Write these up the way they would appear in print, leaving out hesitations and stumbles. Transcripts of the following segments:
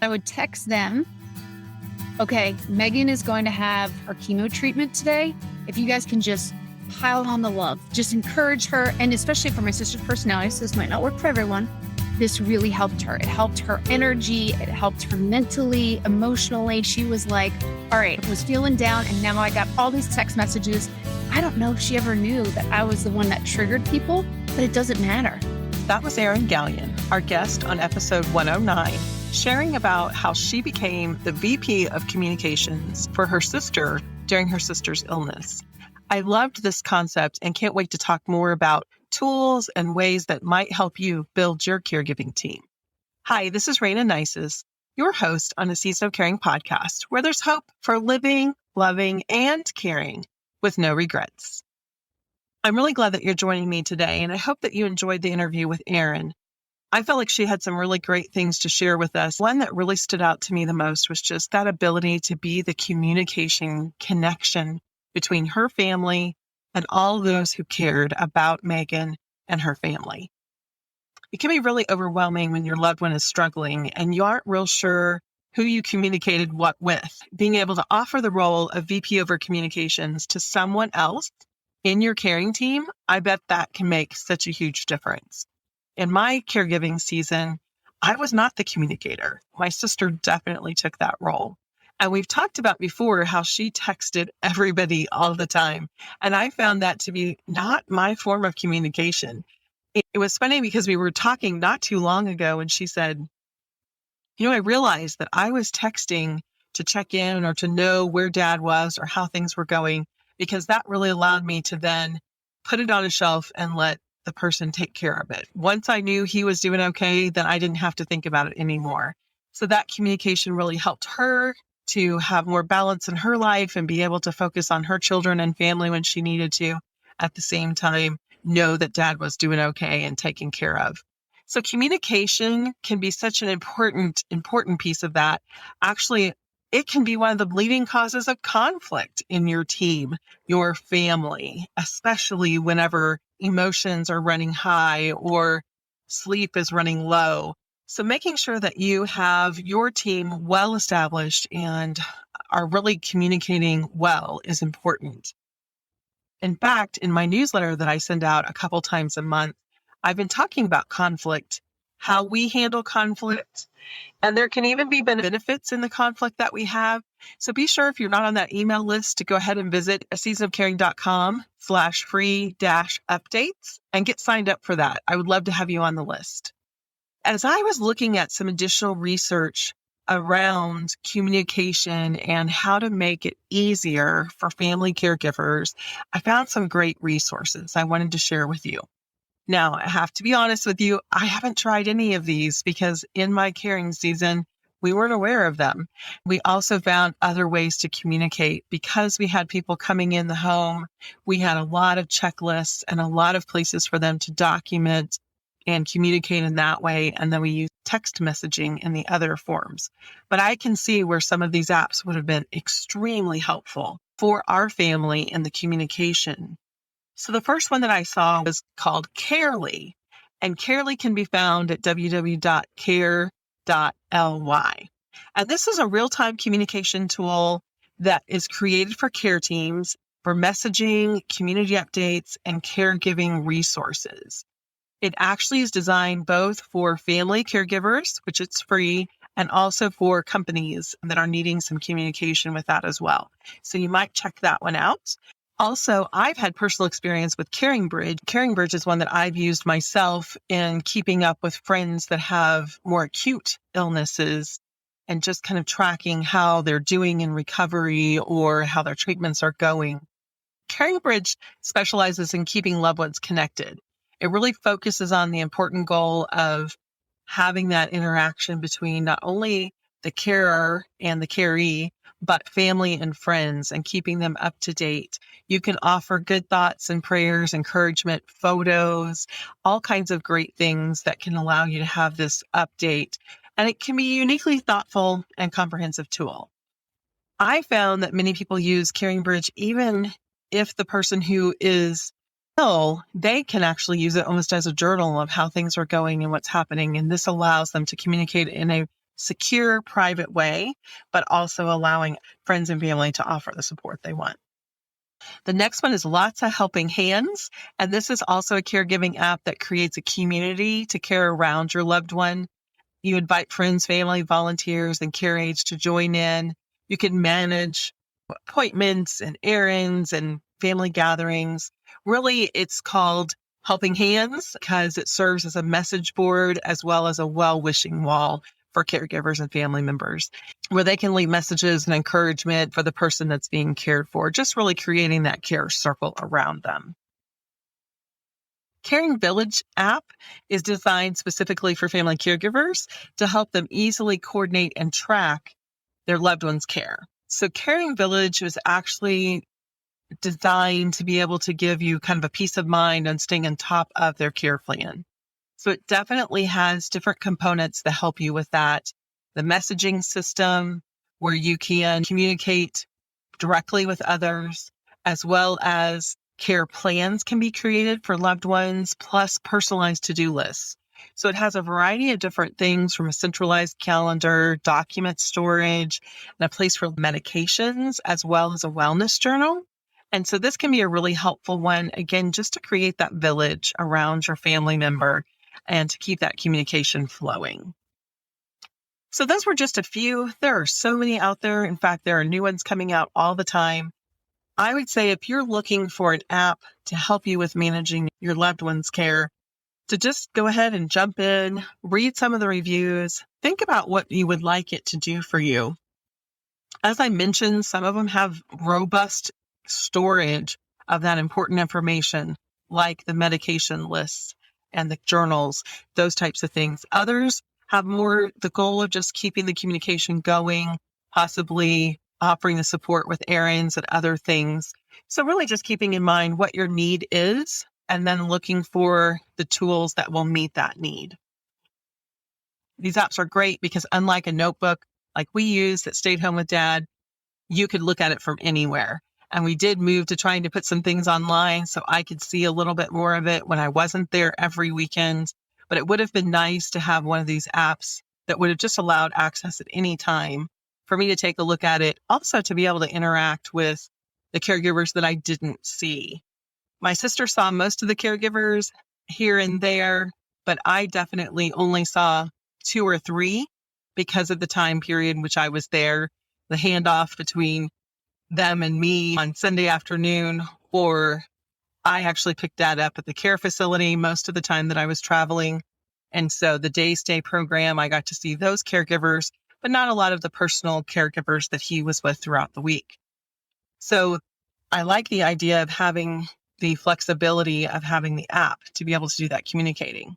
I would text them, okay, Megan is going to have her chemo treatment today. If you guys can just pile on the love, just encourage her. And especially for my sister's personality, so this might not work for everyone. This really helped her. It helped her energy. It helped her mentally, emotionally. She was like, all right, I was feeling down and now I got all these text messages. I don't know if she ever knew that I was the one that triggered people, but it doesn't matter. That was Erin Galyean, our guest on episode 109, sharing about how she became the VP of Communications for her sister during her sister's illness. I loved this concept and can't wait to talk more about tools and ways that might help you build your caregiving team. Hi, this is Rayna Neises, your host on a Season of Caring podcast, where there's hope for living, loving, and caring with no regrets. I'm really glad that you're joining me today, and I hope that you enjoyed the interview with Erin. I felt like she had some really great things to share with us. One that really stood out to me the most was just that ability to be the communication connection between her family and all those who cared about Megan and her family. It can be really overwhelming when your loved one is struggling and you aren't real sure who you communicated what with. Being able to offer the role of VP over communications to someone else in your caring team, I bet that can make such a huge difference. In my caregiving season, I was not the communicator. My sister definitely took that role. And we've talked about before how she texted everybody all the time. And I found that to be not my form of communication. It was funny because we were talking not too long ago and she said, I realized that I was texting to check in or to know where Dad was or how things were going, because that really allowed me to then put it on a shelf and let the person take care of it. Once I knew he was doing okay, then I didn't have to think about it anymore. So that communication really helped her to have more balance in her life and be able to focus on her children and family when she needed to. At the same time, know that Dad was doing okay and taken care of. So communication can be such an important piece of that. Actually, it can be one of the leading causes of conflict in your team, your family, especially whenever emotions are running high or sleep is running low. So making sure that you have your team well established and are really communicating well is important. In fact, in my newsletter that I send out a couple times a month, I've been talking about conflict, how we handle conflict, and there can even be benefits in the conflict that we have. So be sure, if you're not on that email list, to go ahead and visit aseasonofcaring.com/free-updates and get signed up for that. I would love to have you on the list. As I was looking at some additional research around communication and how to make it easier for family caregivers, I found some great resources I wanted to share with you. Now, I have to be honest with you, I haven't tried any of these because in my caring season, we weren't aware of them. We also found other ways to communicate because we had people coming in the home. We had a lot of checklists and a lot of places for them to document and communicate in that way. And then we use text messaging in the other forms. But I can see where some of these apps would have been extremely helpful for our family in the communication. So the first one that I saw was called Carely, and Carely can be found at www.care.ly. And this is a real-time communication tool that is created for care teams for messaging, community updates, and caregiving resources. It actually is designed both for family caregivers, which it's free, and also for companies that are needing some communication with that as well. So you might check that one out. Also, I've had personal experience with CaringBridge. CaringBridge is one that I've used myself in keeping up with friends that have more acute illnesses and just kind of tracking how they're doing in recovery or how their treatments are going. CaringBridge specializes in keeping loved ones connected. It really focuses on the important goal of having that interaction between not only the carer and the caree, but family and friends, and keeping them up to date. You can offer good thoughts and prayers, encouragement, photos, all kinds of great things that can allow you to have this update. And it can be a uniquely thoughtful and comprehensive tool. I found that many people use CaringBridge even if the person who is ill, they can actually use it almost as a journal of how things are going and what's happening. And this allows them to communicate in a secure, private way, but also allowing friends and family to offer the support they want. The next one is Lots of Helping Hands. And this is also a caregiving app that creates a community to care around your loved one. You invite friends, family, volunteers, and care aides to join in. You can manage appointments and errands and family gatherings. Really, it's called Helping Hands because it serves as a message board as well as a well-wishing wall for caregivers and family members, where they can leave messages and encouragement for the person that's being cared for, just really creating that care circle around them. Caring Village app is designed specifically for family caregivers to help them easily coordinate and track their loved one's care. So Caring Village was actually designed to be able to give you kind of a peace of mind on staying on top of their care plan. So it definitely has different components that help you with that. The messaging system where you can communicate directly with others, as well as care plans can be created for loved ones, plus personalized to-do lists. So it has a variety of different things from a centralized calendar, document storage, and a place for medications, as well as a wellness journal. And so this can be a really helpful one, again, just to create that village around your family member and to keep that communication flowing. So those were just a few. There are so many out there. In fact, there are new ones coming out all the time. I would say if you're looking for an app to help you with managing your loved one's care, to just go ahead and jump in, read some of the reviews, think about what you would like it to do for you. As I mentioned, some of them have robust storage of that important information, like the medication lists and the journals, those types of things. Others have more the goal of just keeping the communication going, possibly offering the support with errands and other things. So really just keeping in mind what your need is and then looking for the tools that will meet that need. These apps are great because unlike a notebook like we use that stayed home with dad, you could look at it from anywhere. And we did move to trying to put some things online so I could see a little bit more of it when I wasn't there every weekend. But it would have been nice to have one of these apps that would have just allowed access at any time for me to take a look at it. Also to be able to interact with the caregivers that I didn't see. My sister saw most of the caregivers here and there, but I definitely only saw 2 or 3 because of the time period in which I was there, the handoff between them and me on Sunday afternoon, or I actually picked Dad up at the care facility most of the time that I was traveling. And so the day stay program, I got to see those caregivers, but not a lot of the personal caregivers that he was with throughout the week. So I like the idea of having the flexibility of having the app to be able to do that communicating.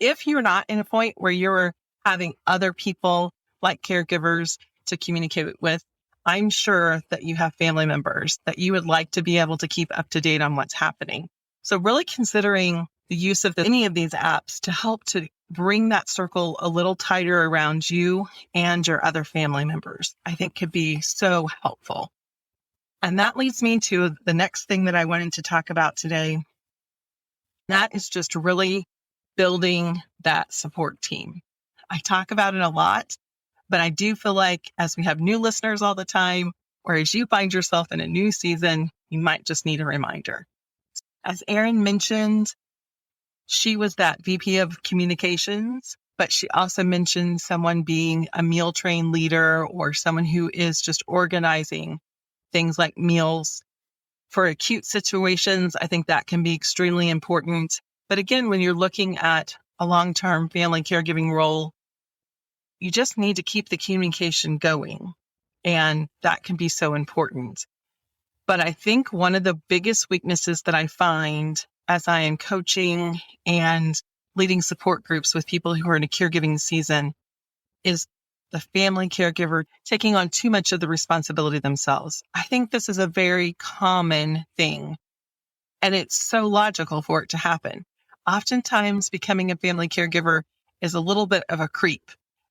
If you're not in a point where you're having other people like caregivers to communicate with, I'm sure that you have family members that you would like to be able to keep up to date on what's happening. So really considering the use of any of these apps to help to bring that circle a little tighter around you and your other family members, I think could be so helpful. And that leads me to the next thing that I wanted to talk about today. That is just really building that support team. I talk about it a lot, but I do feel like as we have new listeners all the time, or as you find yourself in a new season, you might just need a reminder. As Erin mentioned, she was that VP of communications, but she also mentioned someone being a meal train leader or someone who is just organizing things like meals. For acute situations, I think that can be extremely important. But again, when you're looking at a long-term family caregiving role, you just need to keep the communication going. And that can be so important. But I think one of the biggest weaknesses that I find as I am coaching and leading support groups with people who are in a caregiving season is the family caregiver taking on too much of the responsibility themselves. I think this is a very common thing, and it's so logical for it to happen. Oftentimes, becoming a family caregiver is a little bit of a creep.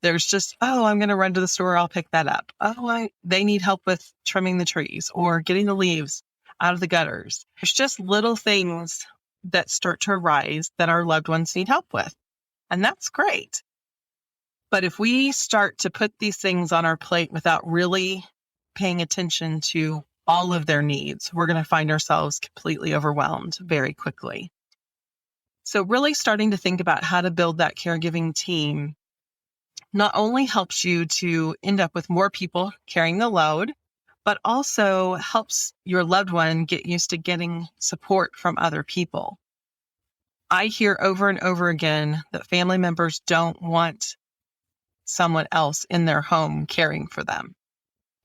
There's just, oh, I'm going to run to the store. I'll pick that up. Oh, they need help with trimming the trees or getting the leaves out of the gutters. There's just little things that start to arise that our loved ones need help with. And that's great. But if we start to put these things on our plate without really paying attention to all of their needs, we're going to find ourselves completely overwhelmed very quickly. So really starting to think about how to build that caregiving team not only helps you to end up with more people carrying the load, but also helps your loved one get used to getting support from other people. I hear over and over again that family members don't want someone else in their home caring for them.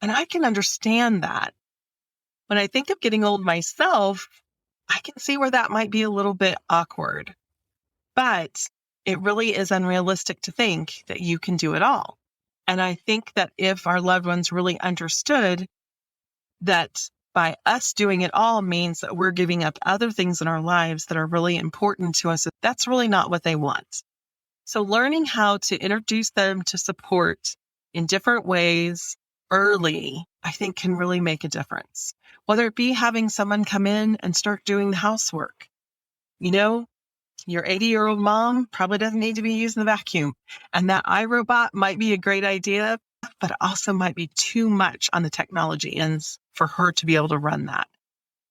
And I can understand that. When I think of getting old myself, I can see where that might be a little bit awkward. But it really is unrealistic to think that you can do it all. And I think that if our loved ones really understood that by us doing it all means that we're giving up other things in our lives that are really important to us, that's really not what they want. So learning how to introduce them to support in different ways early, I think can really make a difference. Whether it be having someone come in and start doing the housework. You know, your 80-year-old mom probably doesn't need to be using the vacuum. And that iRobot might be a great idea, but also might be too much on the technology ends for her to be able to run that.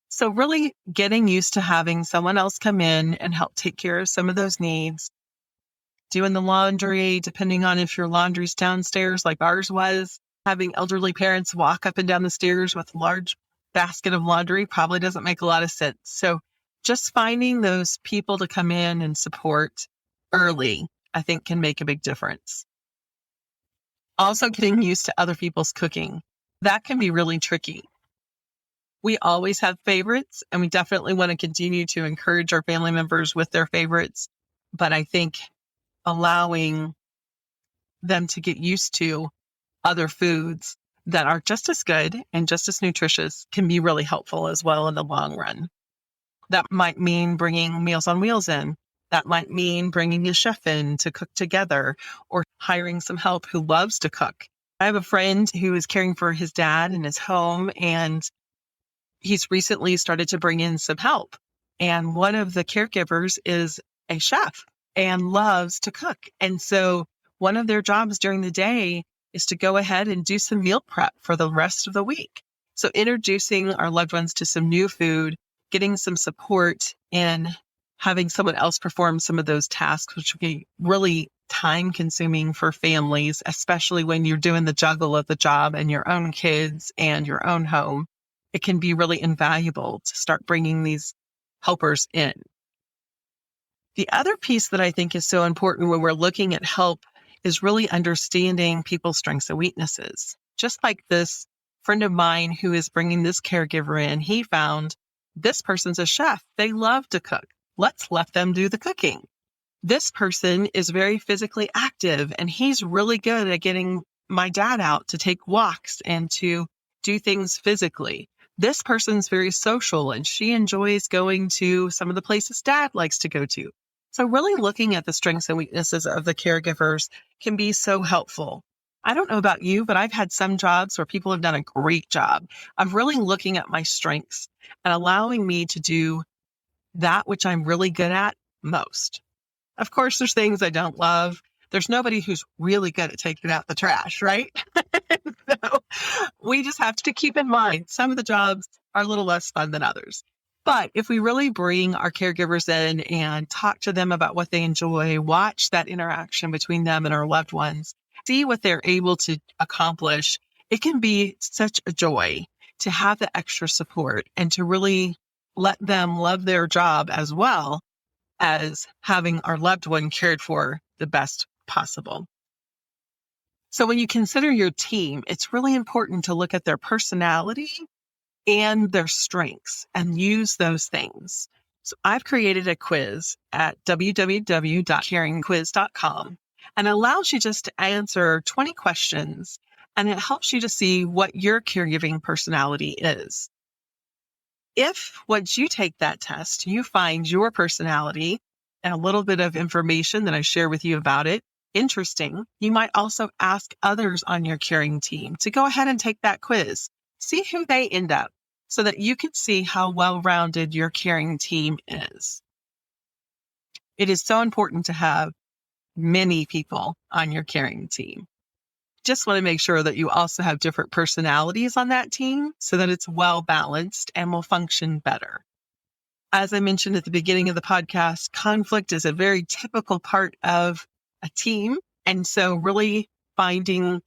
So really getting used to having someone else come in and help take care of some of those needs. Doing the laundry, depending on if your laundry's downstairs like ours was. Having elderly parents walk up and down the stairs with a large basket of laundry probably doesn't make a lot of sense. So just finding those people to come in and support early, I think can make a big difference. Also getting used to other people's cooking. That can be really tricky. We always have favorites, and we definitely want to continue to encourage our family members with their favorites. But I think allowing them to get used to other foods that are just as good and just as nutritious can be really helpful as well in the long run. That might mean bringing Meals on Wheels in. That might mean bringing a chef in to cook together or hiring some help who loves to cook. I have a friend who is caring for his dad in his home, and he's recently started to bring in some help. And one of the caregivers is a chef and loves to cook. And so one of their jobs during the day is to go ahead and do some meal prep for the rest of the week. So introducing our loved ones to some new food, getting some support in having someone else perform some of those tasks, which would be really time consuming for families, especially when you're doing the juggle of the job and your own kids and your own home. It can be really invaluable to start bringing these helpers in. The other piece that I think is so important when we're looking at help is really understanding people's strengths and weaknesses. Just like this friend of mine who is bringing this caregiver in, he found this person's a chef. They love to cook. Let's let them do the cooking. This person is very physically active, and he's really good at getting my dad out to take walks and to do things physically. This person's very social, and she enjoys going to some of the places dad likes to go to. So really looking at the strengths and weaknesses of the caregivers can be so helpful. I don't know about you, but I've had some jobs where people have done a great job of really looking at my strengths and allowing me to do that which I'm really good at most. Of course, there's things I don't love. There's nobody who's really good at taking out the trash, right? So we just have to keep in mind some of the jobs are a little less fun than others. But if we really bring our caregivers in and talk to them about what they enjoy, watch that interaction between them and our loved ones, see what they're able to accomplish, it can be such a joy to have the extra support and to really let them love their job as well as having our loved one cared for the best possible. So when you consider your team, it's really important to look at their personality and their strengths and use those things. So I've created a quiz at www.caringquiz.com, and it allows you just to answer 20 questions, and it helps you to see what your caregiving personality is. If once you take that test, you find your personality and a little bit of information that I share with you about it interesting, you might also ask others on your caring team to go ahead and take that quiz. See who they end up so that you can see how well-rounded your caring team is. It is so important to have many people on your caring team. Just want to make sure that you also have different personalities on that team so that it's well balanced and will function better. As I mentioned at the beginning of the podcast, conflict is a very typical part of a team. And so really finding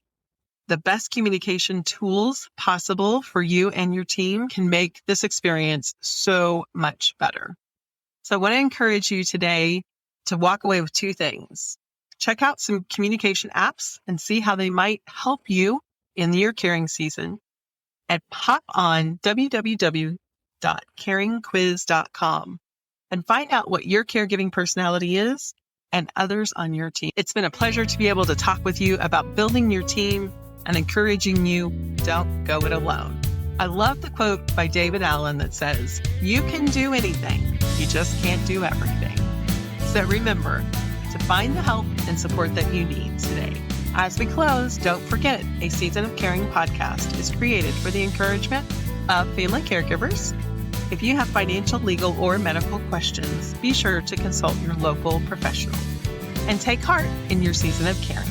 the best communication tools possible for you and your team can make this experience so much better. So I want to encourage you today to walk away with two things. Check out some communication apps and see how they might help you in your caring season. And pop on www.caringquiz.com and find out what your caregiving personality is and others on your team. It's been a pleasure to be able to talk with you about building your team and encouraging you, don't go it alone. I love the quote by David Allen that says, "You can do anything, you just can't do everything." So remember to find the help and support that you need today. As we close, don't forget, A Season of Caring podcast is created for the encouragement of family caregivers. If you have financial, legal, or medical questions, be sure to consult your local professional and take heart in your season of caring.